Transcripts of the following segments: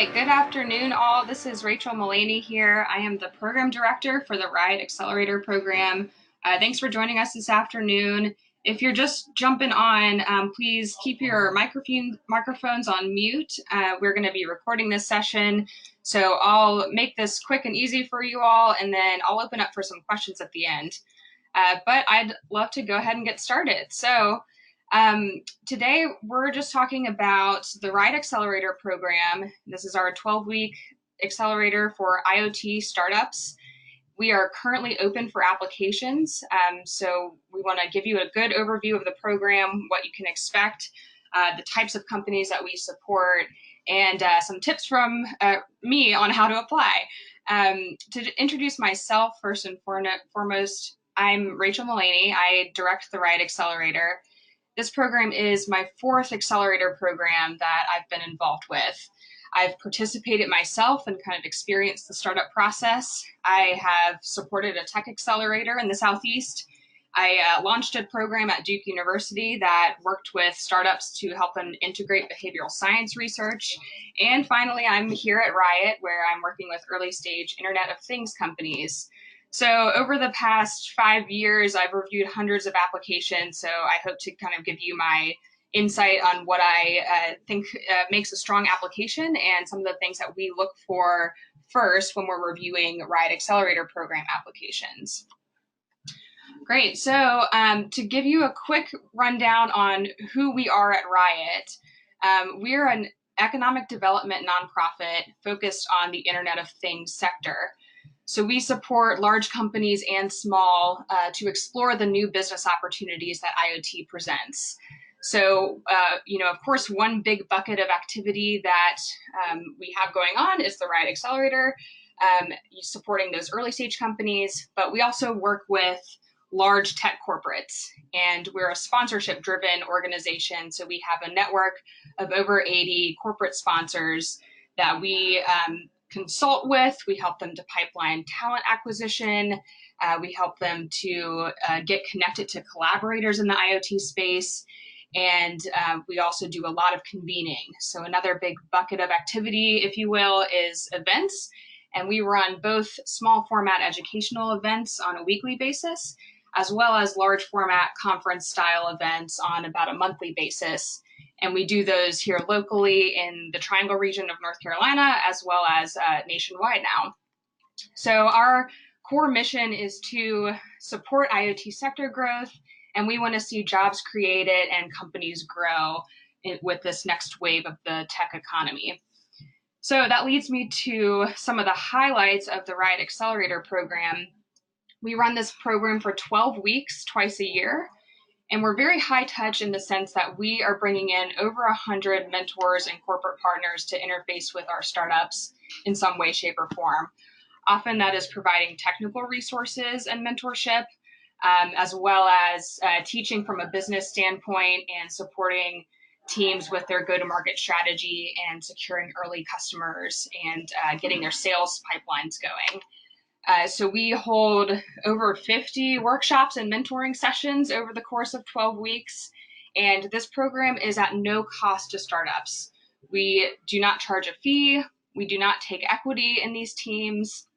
right, good afternoon all. This is Rachel Mullaney here. I am the program director for the RIoT Accelerator program. Thanks for joining us this afternoon. If you're just jumping on, please keep your microphones on mute. We're going to be recording this session, so I'll make this quick and easy for you all, and then I'll open up for some questions at the end. But I'd love to go ahead and get started. So today we're just talking about the RIoT Accelerator program. This is our 12-week accelerator for IoT startups. We are currently open for applications, so we want to give you a good overview of the program, what you can expect, the types of companies that we support, and some tips from me on how to apply. To introduce myself, first and foremost, I'm Rachel Mullaney. I direct the RIoT Accelerator. This program is my fourth accelerator program that I've been involved with. I've participated myself and kind of experienced the startup process. I have supported a tech accelerator in the Southeast. I launched a program at Duke University that worked with startups to help them integrate behavioral science research. And finally, I'm here at RIoT, where I'm working with early stage Internet of Things companies. So over the past 5 years, I've reviewed hundreds of applications, so I hope to kind of give you my insight on what I think makes a strong application and some of the things that we look for first when we're reviewing RIoT Accelerator program applications. Great, so to give you a quick rundown on who we are at RIoT, we're an economic development nonprofit focused on the Internet of Things sector. So we support large companies and small to explore the new business opportunities that IoT presents. So, of course, one big bucket of activity that we have going on is the RIoT Accelerator, supporting those early stage companies, but we also work with large tech corporates, and we're a sponsorship driven organization. So we have a network of over 80 corporate sponsors that we consult with. We help them to pipeline talent acquisition. We help them to get connected to collaborators in the IoT space. And we also do a lot of convening. So another big bucket of activity, if you will, is events. And we run both small format educational events on a weekly basis, as well as large format conference style events on about a monthly basis. And we do those here locally in the Triangle region of North Carolina, as well as nationwide now. So our core mission is to support IoT sector growth, and we want to see jobs created and companies grow with this next wave of the tech economy. So that leads me to some of the highlights of the RIoT Accelerator program. We run this program for 12 weeks, twice a year. And we're very high touch in the sense that we are bringing in over 100 mentors and corporate partners to interface with our startups in some way, shape, or form. Often that is providing technical resources and mentorship, as well as teaching from a business standpoint and supporting teams with their go-to-market strategy and securing early customers and getting their sales pipelines going. So we hold over 50 workshops and mentoring sessions over the course of 12 weeks. And this program is at no cost to startups. We do not charge a fee. We do not take equity in these teams.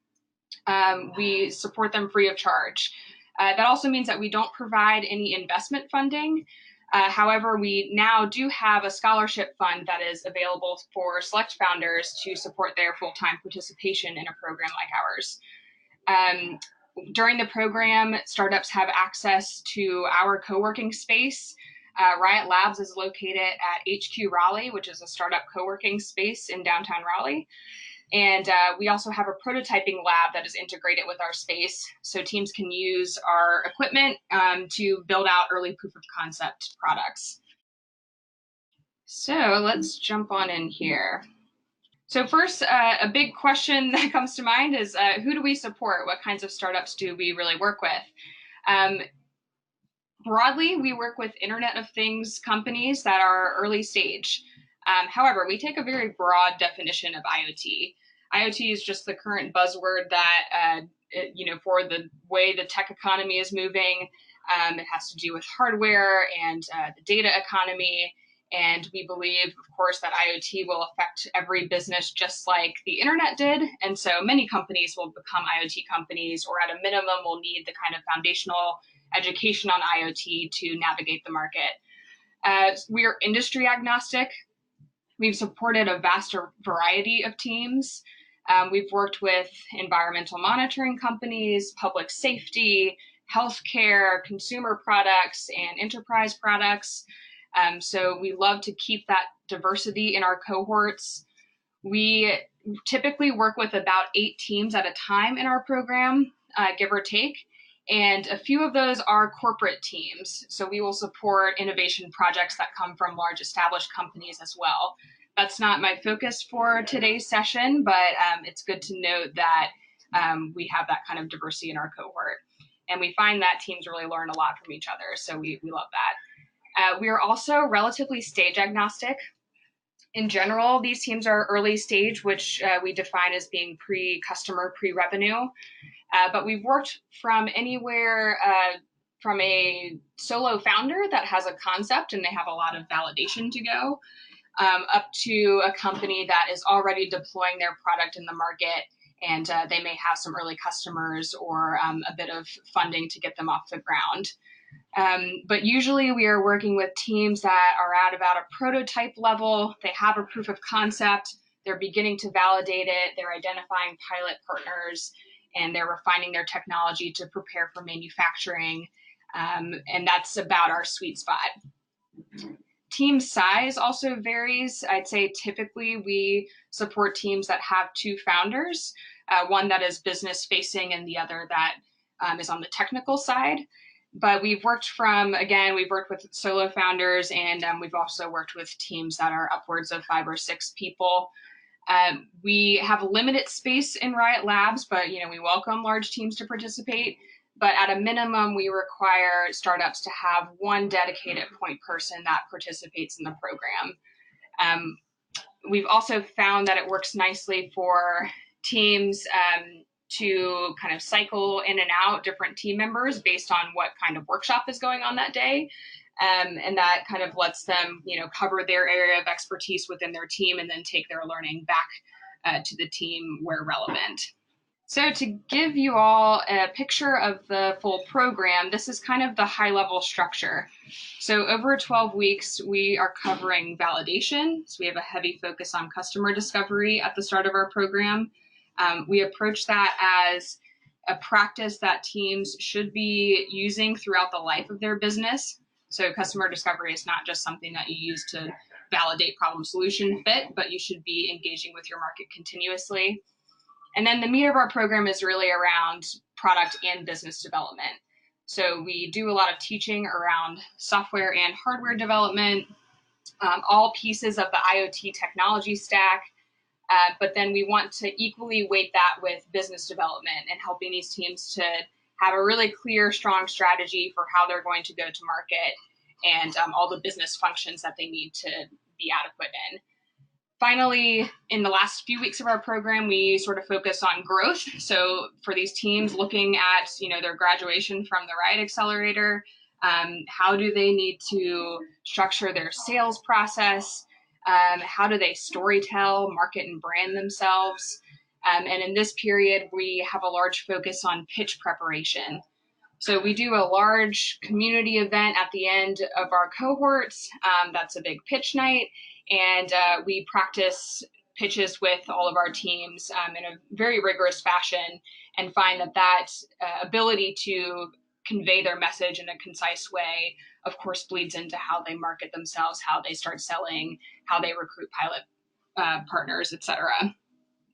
We support them free of charge. That also means that we don't provide any investment funding. However, we now do have a scholarship fund that is available for select founders to support their full-time participation in a program like ours. During the program, startups have access to our co-working space. RIoT Labs is located at HQ Raleigh, which is a startup co-working space in downtown Raleigh. And we also have a prototyping lab that is integrated with our space, so teams can use our equipment to build out early proof of concept products. So let's jump on in here. So first, a big question that comes to mind is who do we support? What kinds of startups do we really work with? Broadly, we work with Internet of Things companies that are early stage. However, we take a very broad definition of IoT. IoT is just the current buzzword that, for the way the tech economy is moving. It has to do with hardware and the data economy. And we believe, of course, that IoT will affect every business just like the internet did. And so many companies will become IoT companies, or at a minimum will need the kind of foundational education on IoT to navigate the market. We are industry agnostic. We've supported a vast variety of teams. We've worked with environmental monitoring companies, public safety, healthcare, consumer products, and enterprise products. So we love to keep that diversity in our cohorts. We typically work with about 8 teams at a time in our program, give or take. And a few of those are corporate teams. So we will support innovation projects that come from large established companies as well. That's not my focus for today's session, but it's good to note that we have that kind of diversity in our cohort. And we find that teams really learn a lot from each other. So we love that. We are also relatively stage agnostic. In general, these teams are early stage, which we define as being pre-customer, pre-revenue. But we've worked from anywhere from a solo founder that has a concept and they have a lot of validation to go, up to a company that is already deploying their product in the market, and they may have some early customers or a bit of funding to get them off the ground. But usually we are working with teams that are at about a prototype level. They have a proof of concept. They're beginning to validate it. They're identifying pilot partners, and they're refining their technology to prepare for manufacturing. And that's about our sweet spot. Team size also varies. I'd say typically we support teams that have 2 founders, one that is business facing and the other that is on the technical side. But we've worked with solo founders, and we've also worked with teams that are upwards of 5 or 6 people. We have limited space in RIoT Labs, but we welcome large teams to participate. But at a minimum, we require startups to have 1 dedicated point person that participates in the program. We've also found that it works nicely for teams to kind of cycle in and out different team members based on what kind of workshop is going on that day. And that kind of lets them, cover their area of expertise within their team and then take their learning back to the team where relevant. So to give you all a picture of the full program, this is kind of the high-level structure. So over 12 weeks, we are covering validation. So we have a heavy focus on customer discovery at the start of our program. We approach that as a practice that teams should be using throughout the life of their business. So customer discovery is not just something that you use to validate problem solution fit, but you should be engaging with your market continuously. And then the meat of our program is really around product and business development. So we do a lot of teaching around software and hardware development, all pieces of the IoT technology stack. But then we want to equally weight that with business development and helping these teams to have a really clear, strong strategy for how they're going to go to market and all the business functions that they need to be adequate in. Finally, in the last few weeks of our program, we sort of focus on growth. So for these teams looking at, their graduation from the RIoT Accelerator, how do they need to structure their sales process? How do they storytell, market, and brand themselves? And in this period, we have a large focus on pitch preparation. So we do a large community event at the end of our cohorts. That's a big pitch night. And we practice pitches with all of our teams in a very rigorous fashion and find that ability to convey their message in a concise way, of course, bleeds into how they market themselves, how they start selling, how they recruit pilot partners, etc.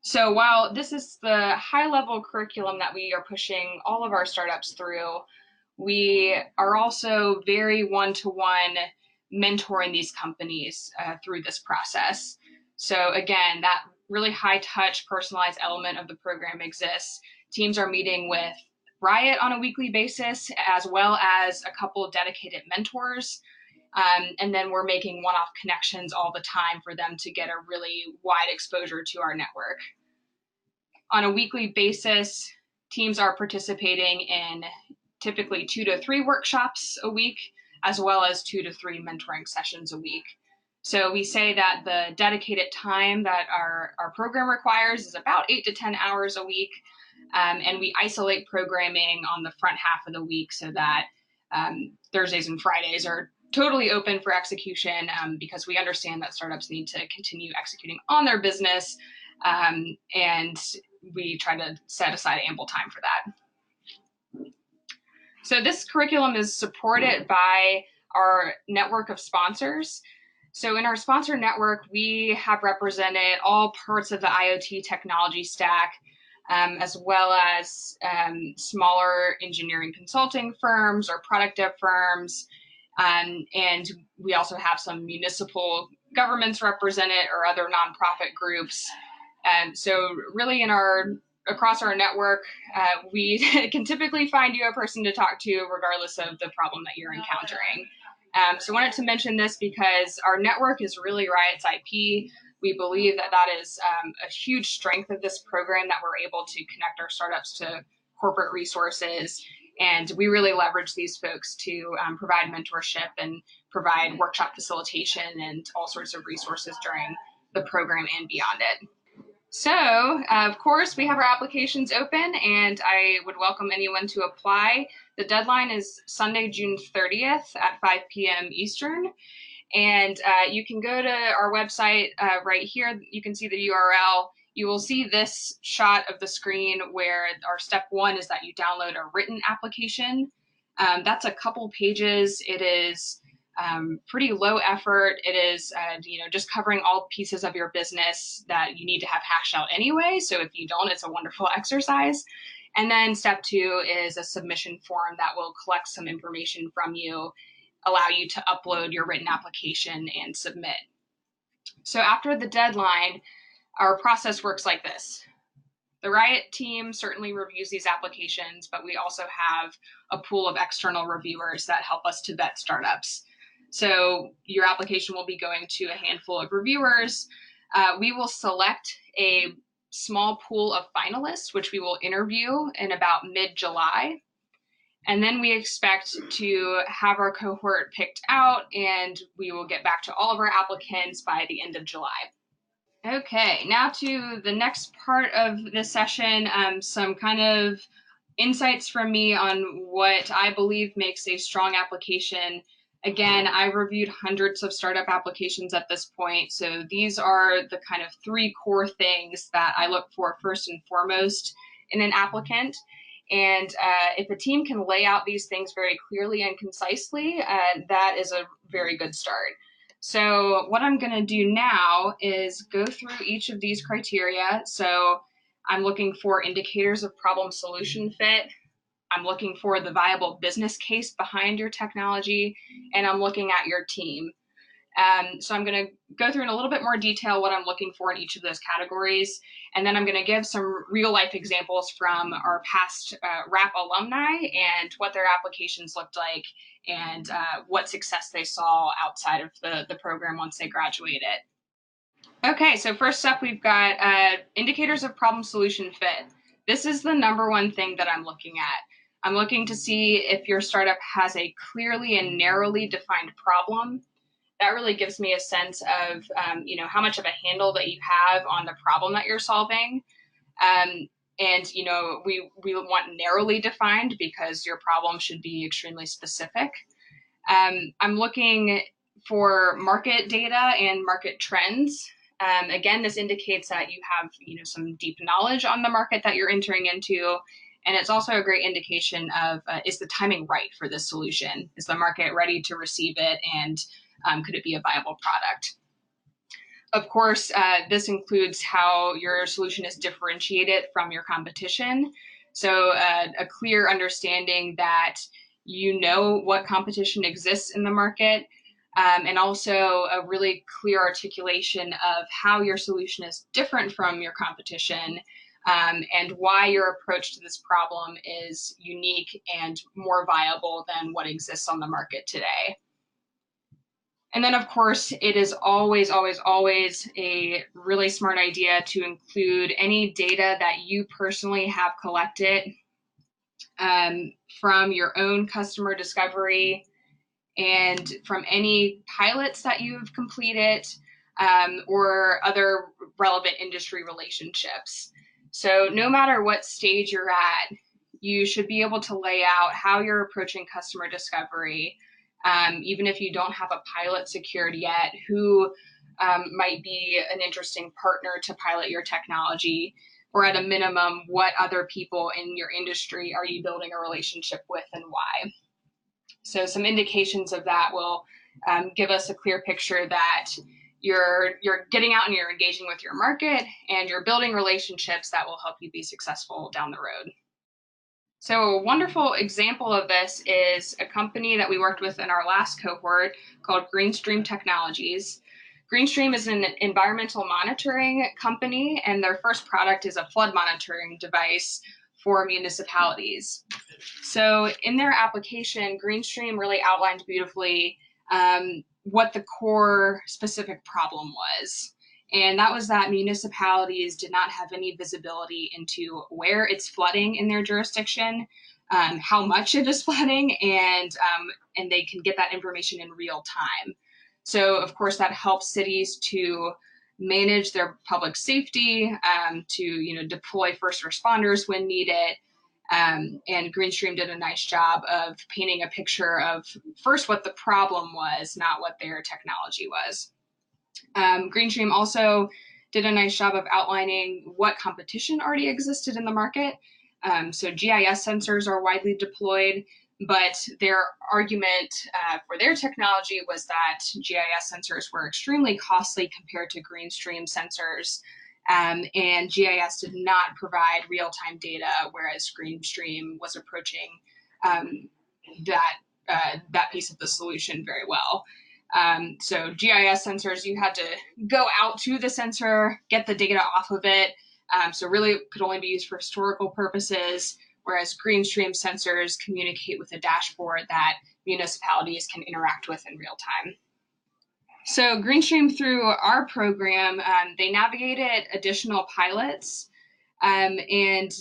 So while this is the high-level curriculum that we are pushing all of our startups through, we are also very one-to-one mentoring these companies through this process. So again, that really high-touch, personalized element of the program exists. Teams are meeting with RIoT on a weekly basis, as well as a couple of dedicated mentors. And then we're making one-off connections all the time for them to get a really wide exposure to our network. On a weekly basis, teams are participating in typically 2 to 3 workshops a week, as well as 2 to 3 mentoring sessions a week. So we say that the dedicated time that our program requires is about 8 to 10 hours a week. And we isolate programming on the front half of the week so that Thursdays and Fridays are totally open for execution, because we understand that startups need to continue executing on their business, and we try to set aside ample time for that. So this curriculum is supported by our network of sponsors. So in our sponsor network, we have represented all parts of the IoT technology stack, as well as smaller engineering consulting firms or product dev firms. And we also have some municipal governments represented or other nonprofit groups. So really across our network, we can typically find you a person to talk to regardless of the problem that you're encountering. So I wanted to mention this because our network is really RIoT's IP. We believe that that is a huge strength of this program, that we're able to connect our startups to corporate resources. And we really leverage these folks to provide mentorship and provide workshop facilitation and all sorts of resources during the program and beyond it. So, of course, we have our applications open, and I would welcome anyone to apply. The deadline is Sunday, June 30th at 5 p.m. Eastern. And you can go to our website right here. You can see the URL. You will see this shot of the screen where our step one is that you download a written application. That's a couple pages. It is pretty low effort. It is just covering all pieces of your business that you need to have hashed out anyway. So if you don't, it's a wonderful exercise. And then step two is a submission form that will collect some information from you, allow you to upload your written application and submit. So after the deadline, our process works like this. The RIoT team certainly reviews these applications, but we also have a pool of external reviewers that help us to vet startups. So your application will be going to a handful of reviewers. We will select a small pool of finalists, which we will interview in about mid-July. And then we expect to have our cohort picked out, and we will get back to all of our applicants by the end of July. Okay, now to the next part of this session, some kind of insights from me on what I believe makes a strong application. Again, I've reviewed hundreds of startup applications at this point, so these are the kind of three core things that I look for first and foremost in an applicant. And if a team can lay out these things very clearly and concisely, that is a very good start. So what I'm going to do now is go through each of these criteria. So I'm looking for indicators of problem solution fit. I'm looking for the viable business case behind your technology, and I'm looking at your team. So I'm going to go through in a little bit more detail what I'm looking for in each of those categories, and then I'm going to give some real life examples from our past RAP alumni and what their applications looked like, and what success they saw outside of the program once they graduated. Okay, so first up we've got indicators of problem solution fit. This is the number one thing that I'm looking at. I'm looking to see if your startup has a clearly and narrowly defined problem. That really gives me a sense of how much of a handle that you have on the problem that you're solving. And we want narrowly defined because your problem should be extremely specific. I'm looking for market data and market trends. Again, this indicates that you have some deep knowledge on the market that you're entering into. And it's also a great indication of is the timing right for this solution? Is the market ready to receive it? And could it be a viable product? Of course, this includes how your solution is differentiated from your competition. So a clear understanding that you know what competition exists in the market, and also a really clear articulation of how your solution is different from your competition, and why your approach to this problem is unique and more viable than what exists on the market today. And then, of course, it is always, always, always a really smart idea to include any data that you personally have collected from your own customer discovery and from any pilots that you've completed or other relevant industry relationships. So no matter what stage you're at, you should be able to lay out how you're approaching customer discovery, even if you don't have a pilot secured yet, who might be an interesting partner to pilot your technology, or at a minimum, what other people in your industry are you building a relationship with and why. So some indications of that will give us a clear picture that you're getting out and you're engaging with your market and you're building relationships that will help you be successful down the road. So a wonderful example of this is a company that we worked with in our last cohort called Greenstream Technologies. Greenstream is an environmental monitoring company, and their first product is a flood monitoring device for municipalities. So in their application, Greenstream really outlined beautifully what the core specific problem was. And that was that municipalities did not have any visibility into where it's flooding in their jurisdiction, how much it is flooding, and they can get that information in real time. So of course that helps cities to manage their public safety, to deploy first responders when needed. And Greenstream did a nice job of painting a picture of first what the problem was, not what their technology was. Greenstream also did a nice job of outlining what competition already existed in the market. So GIS sensors are widely deployed, but their argument for their technology was that GIS sensors were extremely costly compared to Greenstream sensors, and GIS did not provide real-time data, whereas Greenstream was approaching that piece of the solution very well. So GIS sensors, you had to go out to the sensor, get the data off of it. So really it could only be used for historical purposes, whereas Greenstream sensors communicate with a dashboard that municipalities can interact with in real time. So Greenstream, through our program, they navigated additional pilots, and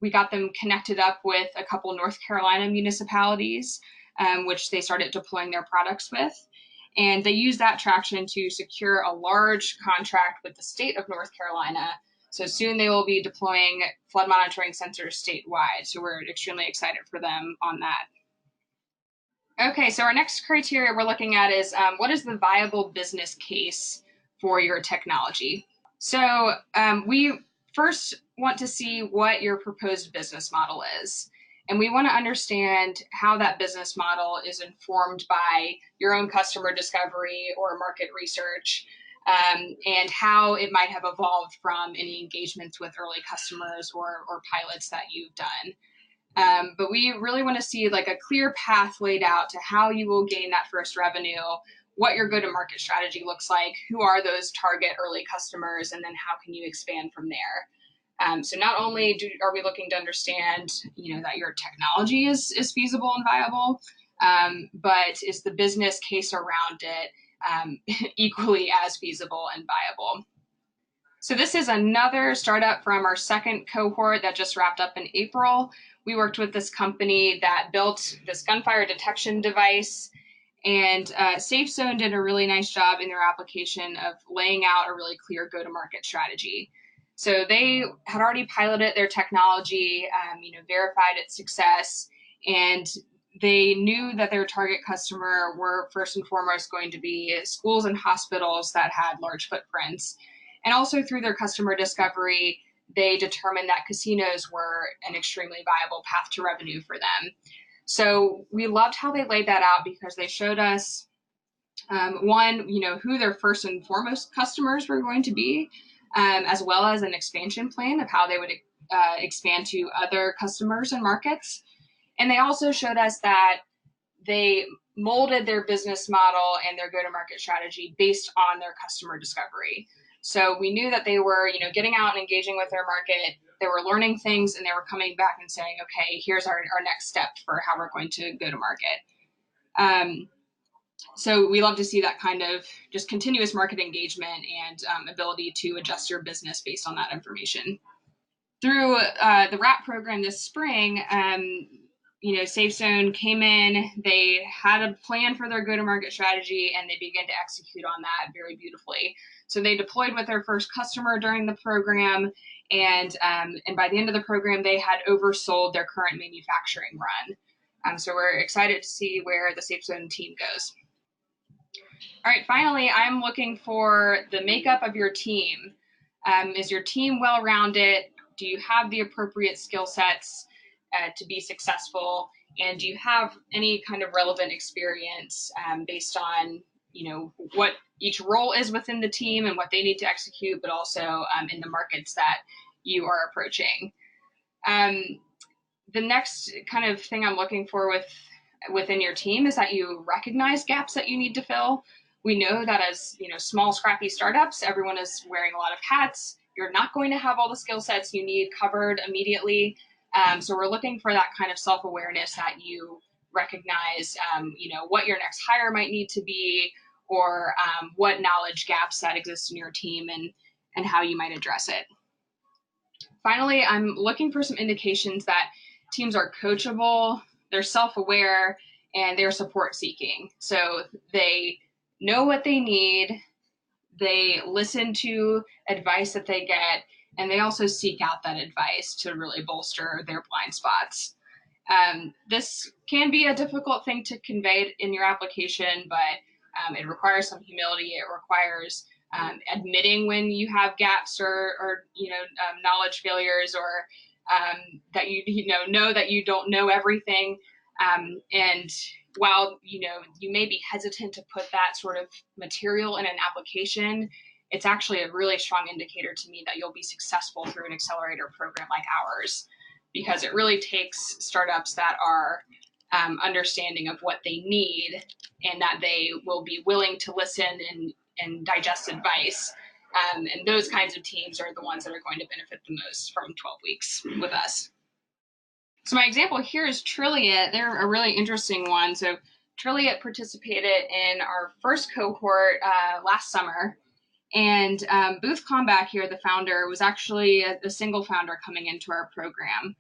we got them connected up with a couple North Carolina municipalities, which they started deploying their products with. And they used that traction to secure a large contract with the state of North Carolina. So soon they will be deploying flood monitoring sensors statewide. So we're extremely excited for them on that. Okay, so our next criteria we're looking at is what is the viable business case for your technology? So we first want to see what your proposed business model is. And we want to understand how that business model is informed by your own customer discovery or market research, and how it might have evolved from any engagements with early customers or pilots that you've done. But we really want to see like a clear path laid out to how you will gain that first revenue, what your go-to-market strategy looks like, who are those target early customers, and then how can you expand from there. So not only are we looking to understand, that your technology is feasible and viable, but is the business case around it equally as feasible and viable. So this is another startup from our second cohort that just wrapped up in April. We worked with this company that built this gunfire detection device, and SafeZone did a really nice job in their application of laying out a really clear go-to-market strategy. So they had already piloted their technology, verified its success, and they knew that their target customer were first and foremost going to be schools and hospitals that had large footprints. And also through their customer discovery, they determined that casinos were an extremely viable path to revenue for them. So we loved how they laid that out because they showed us, one, who their first and foremost customers were going to be, as well as an expansion plan of how they would expand to other customers and markets. And they also showed us that they molded their business model and their go-to-market strategy based on their customer discovery. So we knew that they were, getting out and engaging with their market. They were learning things, and they were coming back and saying, okay, here's our next step for how we're going to go to market. So we love to see that kind of just continuous market engagement and ability to adjust your business based on that information. Through the RAP program this spring, SafeZone came in, they had a plan for their go-to-market strategy, and they began to execute on that very beautifully. So they deployed with their first customer during the program, and by the end of the program, they had oversold their current manufacturing run. So we're excited to see where the SafeZone team goes. All right, finally, I'm looking for the makeup of your team. Is your team well-rounded? Do you have the appropriate skill sets to be successful? And do you have any kind of relevant experience based on what each role is within the team and what they need to execute, but also in the markets that you are approaching? The next kind of thing I'm looking for within your team is that you recognize gaps that you need to fill. We know that as small, scrappy startups, everyone is wearing a lot of hats. You're not going to have all the skill sets you need covered immediately. So we're looking for that kind of self-awareness that you recognize, what your next hire might need to be, or what knowledge gaps that exist in your team and how you might address it. Finally, I'm looking for some indications that teams are coachable, they're self-aware, and they're support-seeking. So they know what they need, they listen to advice that they get, and they also seek out that advice to really bolster their blind spots. This can be a difficult thing to convey in your application, but it requires some humility. It requires admitting when you have gaps or knowledge failures, or that you know that you don't know everything. And while you may be hesitant to put that sort of material in an application, it's actually a really strong indicator to me that you'll be successful through an accelerator program like ours, because it really takes startups that are understanding of what they need and that they will be willing to listen and digest advice. And those kinds of teams are the ones that are going to benefit the most from 12 weeks with us. So my example here is Trilliant. They're a really interesting one. So Trilliant participated in our first cohort last summer. And Booth Kalmbach here, the founder, was actually a single founder coming into our program.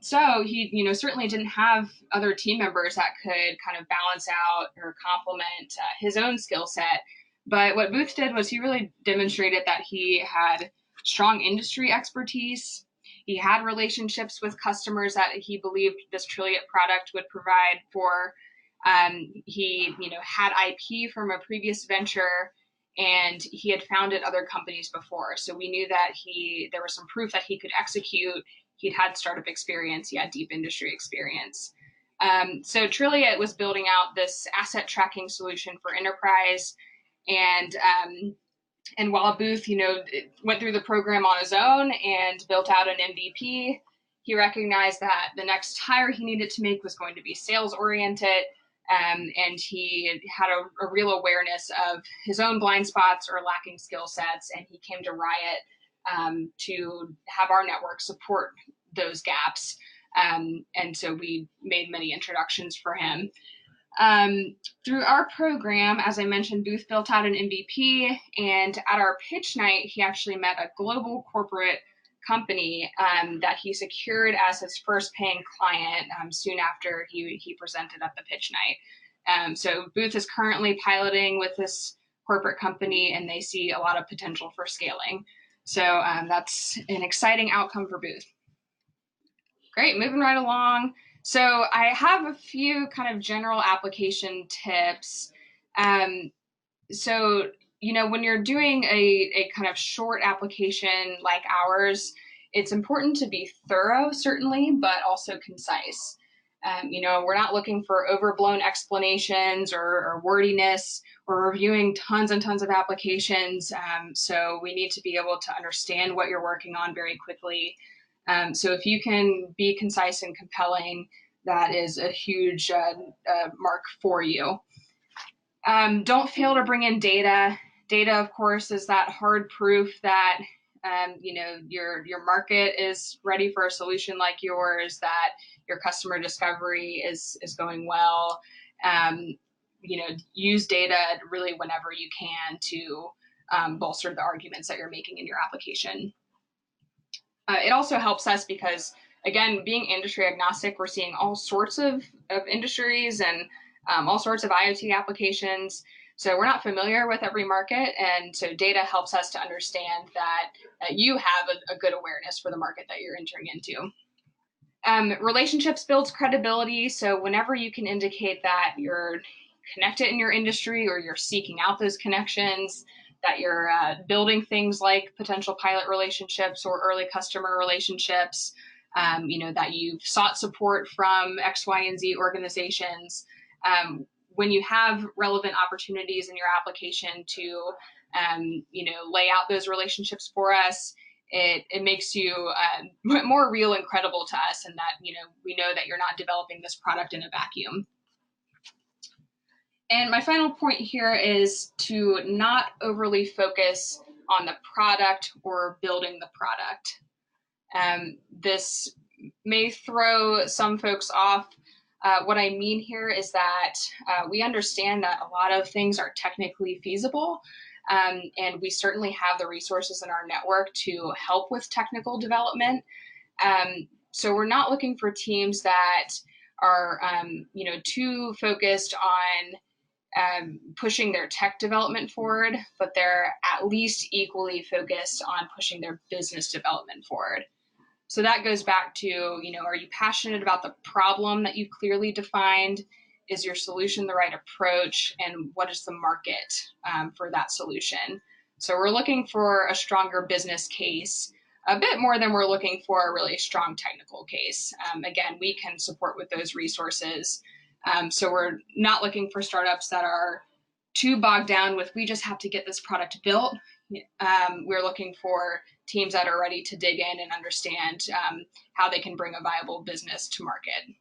So he, certainly didn't have other team members that could kind of balance out or complement his own skill set. But what Booth did was he really demonstrated that he had strong industry expertise. He had relationships with customers that he believed this Trilliant product would provide for. He, had IP from a previous venture, and he had founded other companies before. So we knew that there was some proof that he could execute. He'd had startup experience. He had deep industry experience. So Trilliant was building out this asset tracking solution for enterprise. And while Booth, went through the program on his own and built out an MVP, he recognized that the next hire he needed to make was going to be sales oriented. And he had a real awareness of his own blind spots or lacking skill sets, and he came to RIoT to have our network support those gaps. And so we made many introductions for him. Through our program, as I mentioned, Booth built out an MVP, and at our pitch night, he actually met a global corporate company that he secured as his first paying client soon after he presented at the pitch night. So Booth is currently piloting with this corporate company, and they see a lot of potential for scaling. So that's an exciting outcome for Booth. Great, moving right along. So I have a few kind of general application tips. So, when you're doing a kind of short application like ours, it's important to be thorough, certainly, but also concise. We're not looking for overblown explanations or wordiness. We're reviewing tons and tons of applications. So we need to be able to understand what you're working on very quickly. So if you can be concise and compelling, that is a huge mark for you. Don't fail to bring in data. Data, of course, is that hard proof that your market is ready for a solution like yours, that your customer discovery is going well. Use data really whenever you can to bolster the arguments that you're making in your application. It also helps us because again, being industry agnostic, we're seeing all sorts of industries and all sorts of IoT applications. So we're not familiar with every market, and so data helps us to understand that you have a good awareness for the market that you're entering into. Relationships builds credibility. So whenever you can indicate that you're connected in your industry or you're seeking out those connections, that you're building things like potential pilot relationships or early customer relationships, that you've sought support from X, Y, and Z organizations. When you have relevant opportunities in your application to, lay out those relationships for us, it makes you more real and credible to us, and that we know that you're not developing this product in a vacuum. And my final point here is to not overly focus on the product or building the product. This may throw some folks off. What I mean here is that we understand that a lot of things are technically feasible, and we certainly have the resources in our network to help with technical development. So we're not looking for teams that are, too focused on pushing their tech development forward, but they're at least equally focused on pushing their business development forward. So that goes back to, are you passionate about the problem that you've clearly defined? Is your solution the right approach? And what is the market for that solution? So we're looking for a stronger business case, a bit more than we're looking for a really strong technical case. Again, we can support with those resources. So we're not looking for startups that are too bogged down with, we just have to get this product built. We're looking for teams that are ready to dig in and understand how they can bring a viable business to market.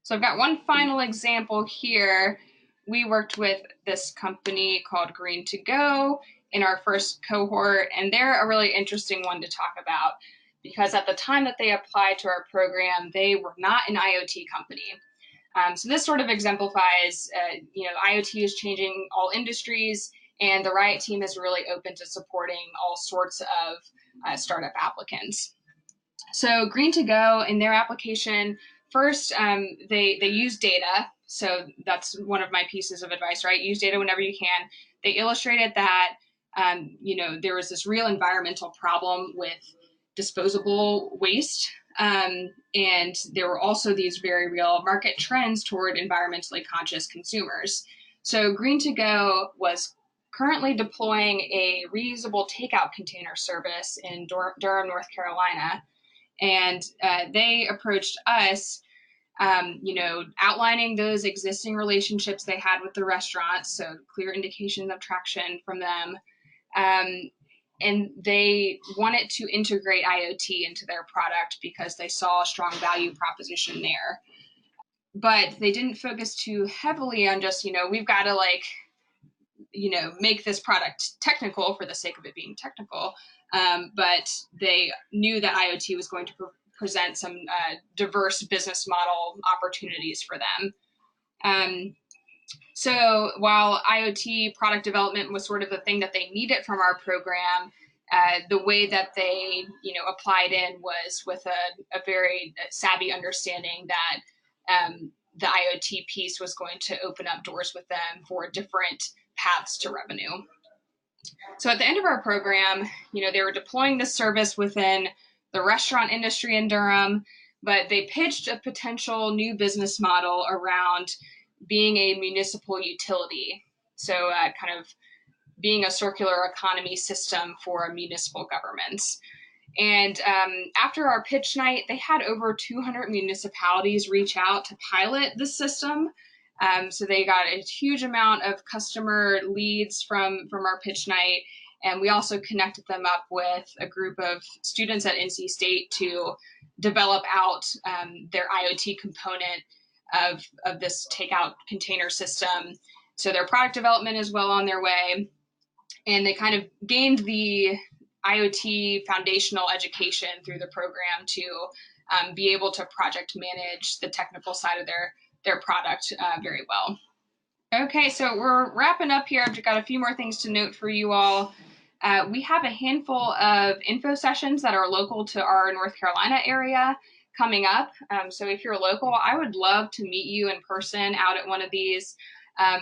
So I've got one final example here. We worked with this company called GreenToGo in our first cohort, and they're a really interesting one to talk about because at the time that they applied to our program, they were not an IoT company. So this sort of exemplifies, IoT is changing all industries, and the RIoT team is really open to supporting all sorts of startup applicants. So GreenToGo, in their application, first, they use data. So that's one of my pieces of advice, right? Use data whenever you can. They illustrated that, there was this real environmental problem with disposable waste. And there were also these very real market trends toward environmentally conscious consumers. So GreenToGo was currently deploying a reusable takeout container service in Durham, North Carolina. And they approached us, outlining those existing relationships they had with the restaurants, so clear indication of traction from them. And they wanted to integrate IoT into their product because they saw a strong value proposition there. But they didn't focus too heavily on just, we've got to make this product technical for the sake of it being technical. But they knew that IoT was going to present some diverse business model opportunities for them. So while IoT product development was sort of the thing that they needed from our program, the way that they, applied in was with a very savvy understanding that the IoT piece was going to open up doors with them for different paths to revenue. So at the end of our program, they were deploying this service within the restaurant industry in Durham, but they pitched a potential new business model around being a municipal utility. So kind of being a circular economy system for municipal governments. And after our pitch night, they had over 200 municipalities reach out to pilot the system. So they got a huge amount of customer leads from our pitch night. And we also connected them up with a group of students at NC State to develop out their IoT component of this takeout container system. So their product development is well on their way. And they kind of gained the IoT foundational education through the program to be able to project manage the technical side of their product very well. Okay, so we're wrapping up here. I've got a few more things to note for you all. We have a handful of info sessions that are local to our North Carolina area coming up. So if you're local, I would love to meet you in person out at one of these.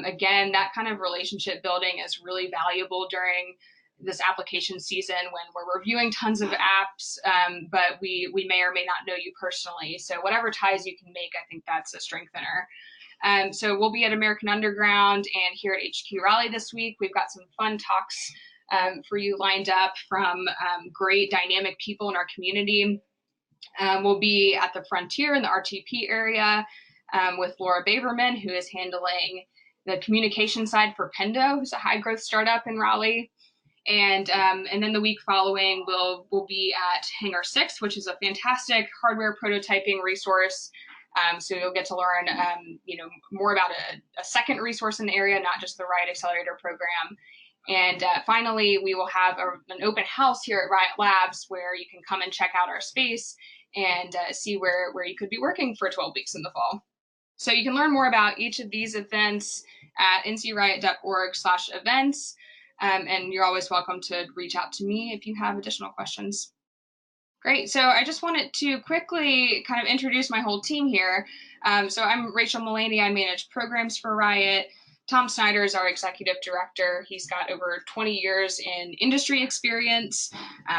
Again, that kind of relationship building is really valuable during this application season when we're reviewing tons of apps, but we may or may not know you personally. So whatever ties you can make, I think that's a strengthener. So we'll be at American Underground and here at HQ Raleigh this week. We've got some fun talks for you lined up from great dynamic people in our community. We'll be at the Frontier in the RTP area with Laura Baberman, who is handling the communication side for Pendo, who's a high growth startup in Raleigh. And then the week following, we'll be at Hangar 6, which is a fantastic hardware prototyping resource. So you'll get to learn, more about a second resource in the area, not just the RIoT Accelerator program. And finally, we will have an open house here at RIoT Labs where you can come and check out our space and see where you could be working for 12 weeks in the fall. So you can learn more about each of these events at ncriot.org/events. And you're always welcome to reach out to me if you have additional questions. Great. So I just wanted to quickly kind of introduce my whole team here. So I'm Rachel Mullaney. I manage programs for RIoT. Tom Snyder is our executive director. He's got over 20 years in industry experience.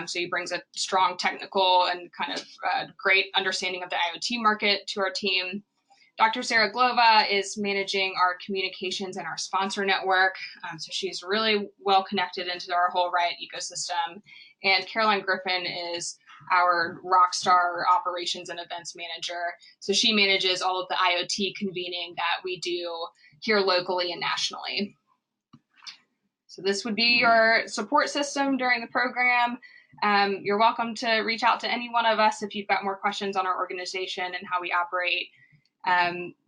So he brings a strong technical and kind of great understanding of the IoT market to our team. Dr. Sarah Glova is managing our communications and our sponsor network. So she's really well connected into our whole RIoT ecosystem. And Caroline Griffin is our rockstar operations and events manager. So she manages all of the IoT convening that we do here locally and nationally. So this would be your support system during the program. You're welcome to reach out to any one of us if you've got more questions on our organization and how we operate.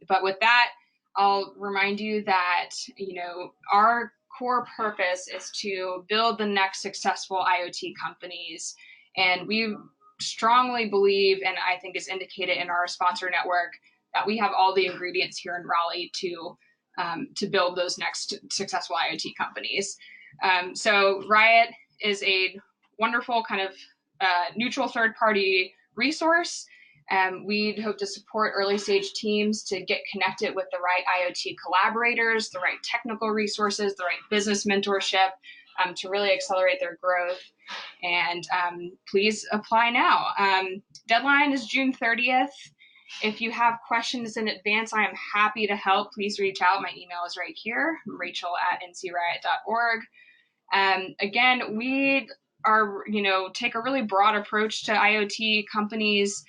But with that, I'll remind you that, our core purpose is to build the next successful IoT companies. And we strongly believe, and I think is indicated in our sponsor network, that we have all the ingredients here in Raleigh to build those next successful IoT companies. So RIoT is a wonderful kind of neutral third-party resource. We'd hope to support early stage teams to get connected with the right IoT collaborators, the right technical resources, the right business mentorship to really accelerate their growth. And please apply now. Deadline is June 30th. If you have questions in advance, I am happy to help. Please reach out. My email is right here, rachel@ncriot.org. Again, we are, take a really broad approach to IoT companies.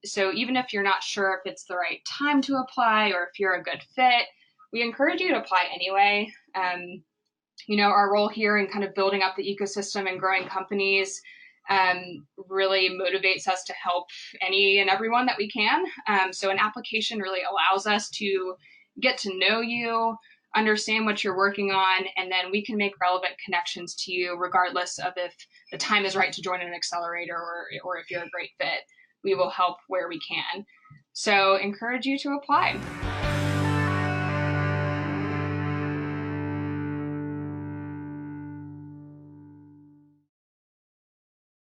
So even if you're not sure if it's the right time to apply or if you're a good fit, we encourage you to apply anyway. Our role here in kind of building up the ecosystem and growing companies really motivates us to help any and everyone that we can. So an application really allows us to get to know you, understand what you're working on, and then we can make relevant connections to you regardless of if the time is right to join an accelerator or if you're a great fit. We will help where we can. So encourage you to apply.